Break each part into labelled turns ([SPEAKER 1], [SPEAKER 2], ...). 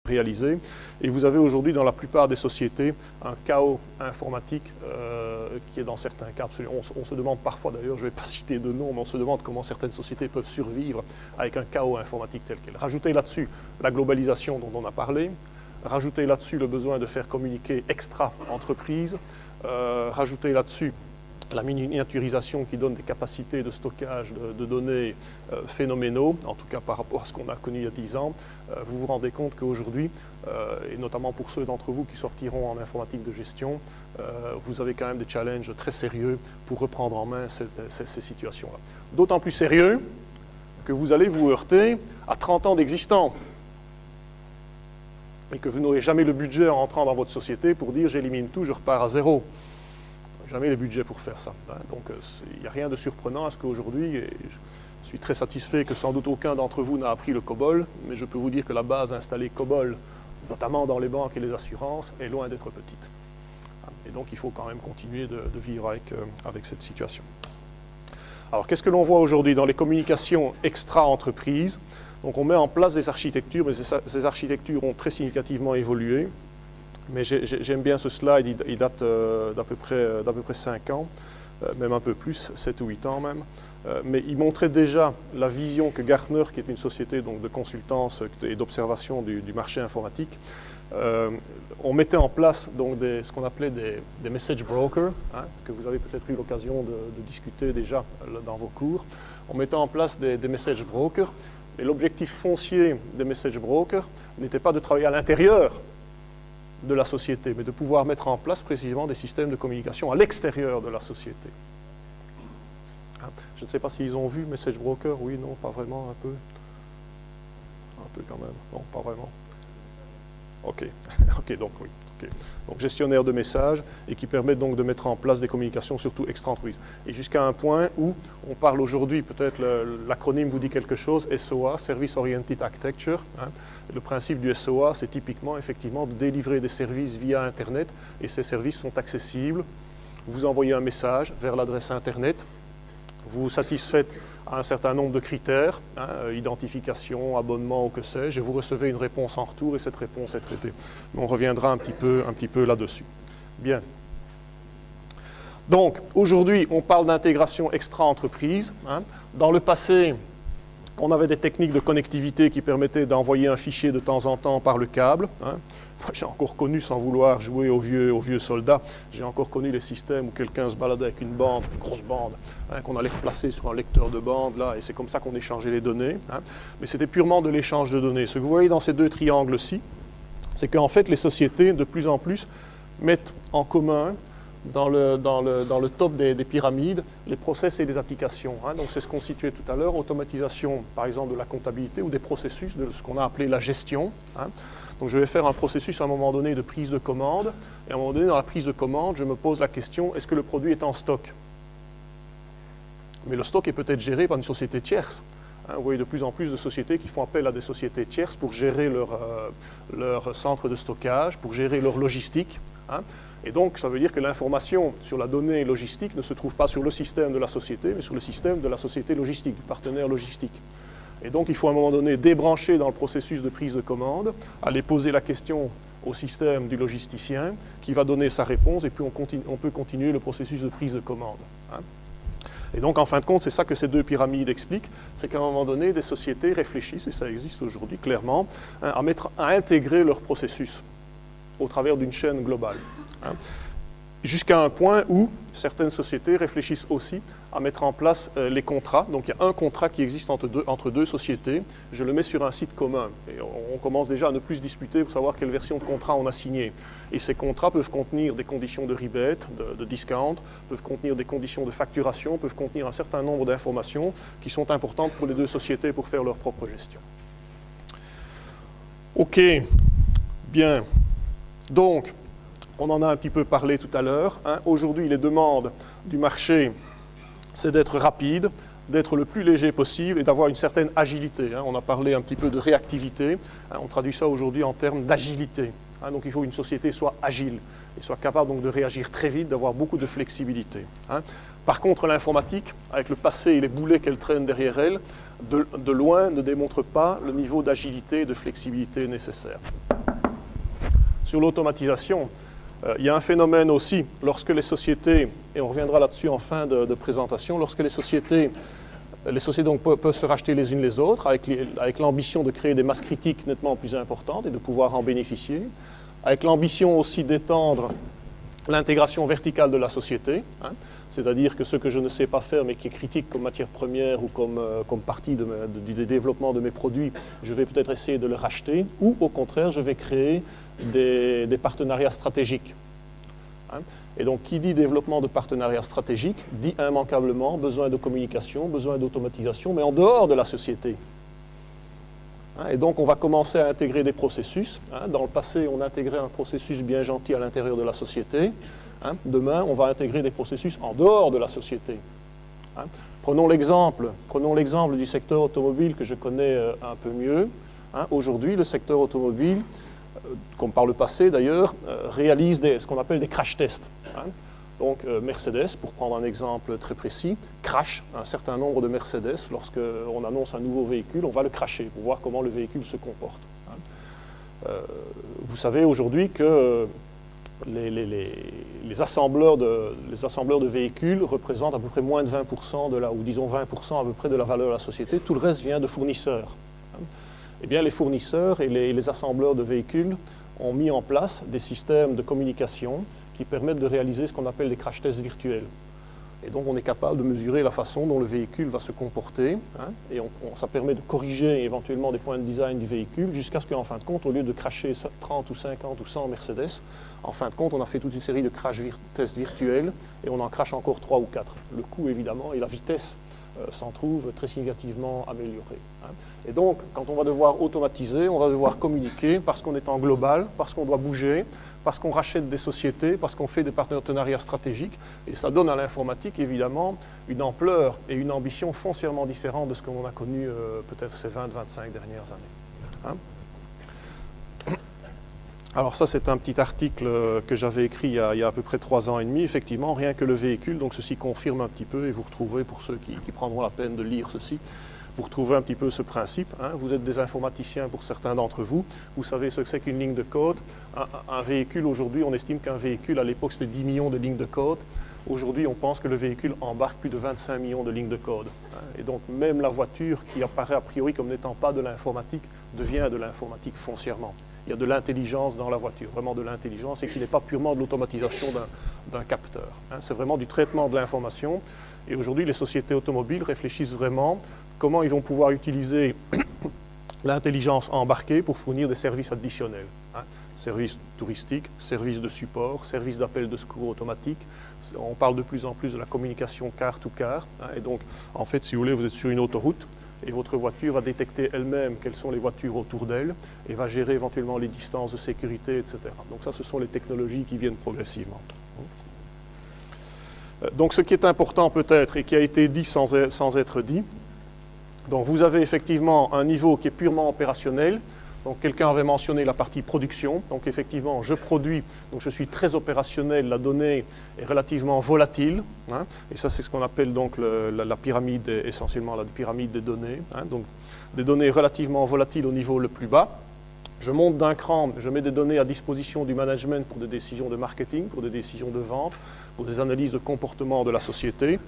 [SPEAKER 1] réalisé. Et vous avez aujourd'hui dans la plupart des sociétés un chaos informatique qui est dans certains cas absolument. On se demande parfois, d'ailleurs, je ne vais pas citer de nom, mais on se demande comment certaines sociétés peuvent survivre avec un chaos informatique tel quel. Rajoutez là-dessus la globalisation dont on a parlé, rajoutez là-dessus le besoin de faire communiquer extra-entreprises, rajoutez là-dessus la miniaturisation qui donne des capacités de stockage de données phénoménaux, en tout cas par rapport à ce qu'on a connu il y a 10 ans, vous vous rendez compte qu'aujourd'hui, et notamment pour ceux d'entre vous qui sortiront en informatique de gestion, vous avez quand même des challenges très sérieux pour reprendre en main ces situations-là. D'autant plus sérieux que vous allez vous heurter à 30 ans d'existence et que vous n'aurez jamais le budget en rentrant dans votre société pour dire j'élimine tout, je repars à zéro. Jamais les budgets pour faire ça. Donc il n'y a rien de surprenant à ce qu'aujourd'hui, et je suis très satisfait que sans doute aucun d'entre vous n'a appris le COBOL, mais je peux vous dire que la base installée COBOL, notamment dans les banques et les assurances, est loin d'être petite. Et donc il faut quand même continuer de vivre avec cette situation. Alors qu'est-ce que l'on voit aujourd'hui dans les communications extra-entreprises? Donc on met en place des architectures, mais ces architectures ont très significativement évolué. Mais j'aime bien ce slide, il date d'à peu près 5 ans, même un peu plus, 7 ou 8 ans même. Mais il montrait déjà la vision que Gartner, qui est une société donc, de consultance et d'observation du marché informatique, on mettait en place donc, ce qu'on appelait des message brokers, hein, que vous avez peut-être eu l'occasion de discuter déjà dans vos cours. On mettait en place des message brokers, et l'objectif foncier des message brokers n'était pas de travailler à l'intérieur de la société, mais de pouvoir mettre en place précisément des systèmes de communication à l'extérieur de la société. Je ne sais pas s'ils ont vu Message Broker, oui, non, pas vraiment, un peu quand même, non, pas vraiment. Ok, ok, donc oui. Okay. Donc gestionnaire de messages et qui permettent donc de mettre en place des communications surtout extra-entreprises. Et jusqu'à un point où on parle aujourd'hui, peut-être l'acronyme vous dit quelque chose, SOA, Service Oriented Architecture. Hein. Le principe du SOA, c'est typiquement effectivement de délivrer des services via Internet et ces services sont accessibles. Vous envoyez un message vers l'adresse Internet, vous satisfaites à un certain nombre de critères, hein, identification, abonnement ou que sais-je, et vous recevez une réponse en retour et cette réponse est traitée. Mais on reviendra un petit peu là-dessus. Bien. Donc, aujourd'hui, on parle d'intégration extra-entreprise. Hein. Dans le passé, on avait des techniques de connectivité qui permettaient d'envoyer un fichier de temps en temps par le câble. Hein. J'ai encore connu, sans vouloir jouer aux vieux soldats, j'ai encore connu les systèmes où quelqu'un se baladait avec une bande, une grosse bande, hein, qu'on allait replacer sur un lecteur de bande, là, et c'est comme ça qu'on échangeait les données. Hein. Mais c'était purement de l'échange de données. Ce que vous voyez dans ces deux triangles-ci, c'est qu'en fait, les sociétés, de plus en plus, mettent en commun, dans le top des pyramides, les process et les applications. Hein. Donc c'est ce qu'on situait tout à l'heure, automatisation, par exemple, de la comptabilité ou des processus, de ce qu'on a appelé la gestion. Hein. Donc je vais faire un processus à un moment donné de prise de commande, et à un moment donné, dans la prise de commande, je me pose la question, est-ce que le produit est en stock? Mais le stock est peut-être géré par une société tierce. Hein, vous voyez de plus en plus de sociétés qui font appel à des sociétés tierces pour gérer leur centre de stockage, pour gérer leur logistique. Hein. Et donc, ça veut dire que l'information sur la donnée logistique ne se trouve pas sur le système de la société, mais sur le système de la société logistique, du partenaire logistique. Et donc, il faut à un moment donné débrancher dans le processus de prise de commande, aller poser la question au système du logisticien qui va donner sa réponse et puis on peut continuer le processus de prise de commande. Hein. Et donc, en fin de compte, c'est ça que ces deux pyramides expliquent, c'est qu'à un moment donné, des sociétés réfléchissent, et ça existe aujourd'hui clairement, hein, à intégrer leur processus au travers d'une chaîne globale. Hein. Jusqu'à un point où certaines sociétés réfléchissent aussi à mettre en place les contrats. Donc il y a un contrat qui existe entre deux sociétés, je le mets sur un site commun. Et on commence déjà à ne plus se disputer pour savoir quelle version de contrat on a signé. Et ces contrats peuvent contenir des conditions de rebate, de discount, peuvent contenir des conditions de facturation, peuvent contenir un certain nombre d'informations qui sont importantes pour les deux sociétés pour faire leur propre gestion. Ok, bien. Donc, on en a un petit peu parlé tout à l'heure. Hein. Aujourd'hui, les demandes du marché, c'est d'être rapide, d'être le plus léger possible et d'avoir une certaine agilité. Hein. On a parlé un petit peu de réactivité. Hein. On traduit ça aujourd'hui en termes d'agilité. Donc il faut une société soit agile et soit capable donc, de réagir très vite, d'avoir beaucoup de flexibilité. Par contre, l'informatique, avec le passé et les boulets qu'elle traîne derrière elle, de loin ne démontre pas le niveau d'agilité et de flexibilité nécessaire. Sur l'automatisation, il y a un phénomène aussi, lorsque les sociétés, et on reviendra là-dessus en fin de présentation, lorsque les sociétés donc peuvent se racheter les unes les autres, avec l'ambition de créer des masses critiques nettement plus importantes et de pouvoir en bénéficier, avec l'ambition aussi d'étendre l'intégration verticale de la société, c'est-à-dire que ce que je ne sais pas faire mais qui est critique comme matière première ou comme partie du développement de mes produits, je vais peut-être essayer de le racheter, ou au contraire, je vais créer des partenariats stratégiques. Et donc, qui dit développement de partenariats stratégiques, dit immanquablement besoin de communication, besoin d'automatisation, mais en dehors de la société. Et donc, on va commencer à intégrer des processus. Dans le passé, on intégrait un processus bien gentil à l'intérieur de la société. Demain, on va intégrer des processus en dehors de la société. Prenons l'exemple du secteur automobile que je connais un peu mieux. Aujourd'hui, le secteur automobile, comme par le passé d'ailleurs, réalise ce qu'on appelle des crash tests. Donc Mercedes, pour prendre un exemple très précis, crache un certain nombre de Mercedes. Lorsqu'on annonce un nouveau véhicule, on va le cracher pour voir comment le véhicule se comporte. Vous savez aujourd'hui que les assembleurs de véhicules représentent à peu près moins de 20% ou disons 20% à peu près de la valeur de la société. Tout le reste vient de fournisseurs. Eh bien, les fournisseurs et les assembleurs de véhicules ont mis en place des systèmes de communication qui permettent de réaliser ce qu'on appelle des crash tests virtuels. Et donc, on est capable de mesurer la façon dont le véhicule va se comporter, et ça permet de corriger éventuellement des points de design du véhicule jusqu'à ce qu'en fin de compte, au lieu de crasher 30 ou 50 ou 100 Mercedes, en fin de compte, on a fait toute une série de crash tests virtuels et on en crache encore 3 ou 4. Le coût, évidemment, et la vitesse s'en trouvent très significativement améliorés. Et donc, quand on va devoir automatiser, on va devoir communiquer parce qu'on est en global, parce qu'on doit bouger, parce qu'on rachète des sociétés, parce qu'on fait des partenariats stratégiques. Et ça donne à l'informatique, évidemment, une ampleur et une ambition foncièrement différentes de ce qu'on a connu peut-être ces 20-25 dernières années. Alors ça, c'est un petit article que j'avais écrit il y a à peu près 3 ans et demi. Effectivement, rien que le véhicule, donc ceci confirme un petit peu, et vous retrouvez, pour ceux qui prendront la peine de lire ceci, vous retrouvez un petit peu ce principe. Vous êtes des informaticiens pour certains d'entre vous. Vous savez ce que c'est qu'une ligne de code. Un véhicule, aujourd'hui, on estime qu'un véhicule, à l'époque, c'était 10 millions de lignes de code. Aujourd'hui, on pense que le véhicule embarque plus de 25 millions de lignes de code. Et donc, même la voiture, qui apparaît a priori comme n'étant pas de l'informatique, devient de l'informatique foncièrement. Il y a de l'intelligence dans la voiture, vraiment de l'intelligence, et qui n'est pas purement de l'automatisation d'un capteur. C'est vraiment du traitement de l'information. Et aujourd'hui, les sociétés automobiles réfléchissent vraiment comment ils vont pouvoir utiliser l'intelligence embarquée pour fournir des services additionnels. Services touristiques, services de support, services d'appel de secours automatique. On parle de plus en plus de la communication car to car. Et donc, en fait, si vous voulez, vous êtes sur une autoroute et votre voiture va détecter elle-même quelles sont les voitures autour d'elle et va gérer éventuellement les distances de sécurité, etc. Donc ça, ce sont les technologies qui viennent progressivement. Donc ce qui est important peut-être et qui a été dit sans être dit, donc vous avez effectivement un niveau qui est purement opérationnel. Donc quelqu'un avait mentionné la partie production. Donc effectivement, je produis, donc je suis très opérationnel, la donnée est relativement volatile. Et ça, c'est ce qu'on appelle donc la pyramide, essentiellement la pyramide des données. Donc des données relativement volatiles au niveau le plus bas. Je monte d'un cran, je mets des données à disposition du management pour des décisions de marketing, pour des décisions de vente, pour des analyses de comportement de la société.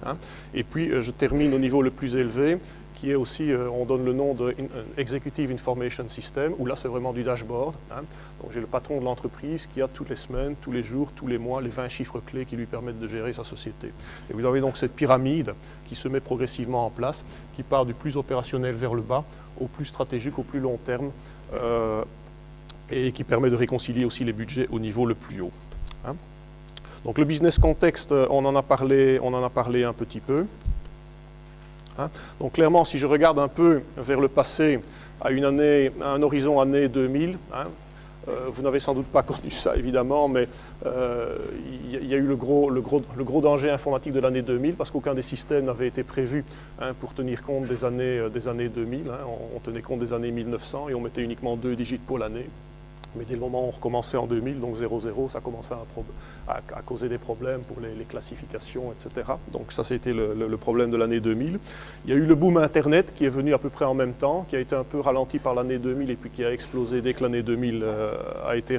[SPEAKER 1] Et puis je termine au niveau le plus élevé, qui est aussi, on donne le nom de Executive Information System, où là c'est vraiment du dashboard. Donc j'ai le patron de l'entreprise qui a toutes les semaines, tous les jours, tous les mois, les 20 chiffres clés qui lui permettent de gérer sa société. Et vous avez donc cette pyramide qui se met progressivement en place, qui part du plus opérationnel vers le bas, au plus stratégique, au plus long terme, et qui permet de réconcilier aussi les budgets au niveau le plus haut. Donc le business context, on en a parlé un petit peu. Donc clairement, si je regarde un peu vers le passé, à un horizon année 2000, vous n'avez sans doute pas connu ça évidemment, mais il y a eu le gros danger informatique de l'année 2000 parce qu'aucun des systèmes n'avait été prévu pour tenir compte des années 2000. On tenait compte des années 1900 et on mettait uniquement 2 digits pour l'année. Mais dès le moment où on recommençait en 2000, donc 0,0, ça commençait à causer des problèmes pour les classifications, etc. Donc ça, c'était le problème de l'année 2000. Il y a eu le boom Internet qui est venu à peu près en même temps, qui a été un peu ralenti par l'année 2000 et puis qui a explosé dès que l'année 2000 a été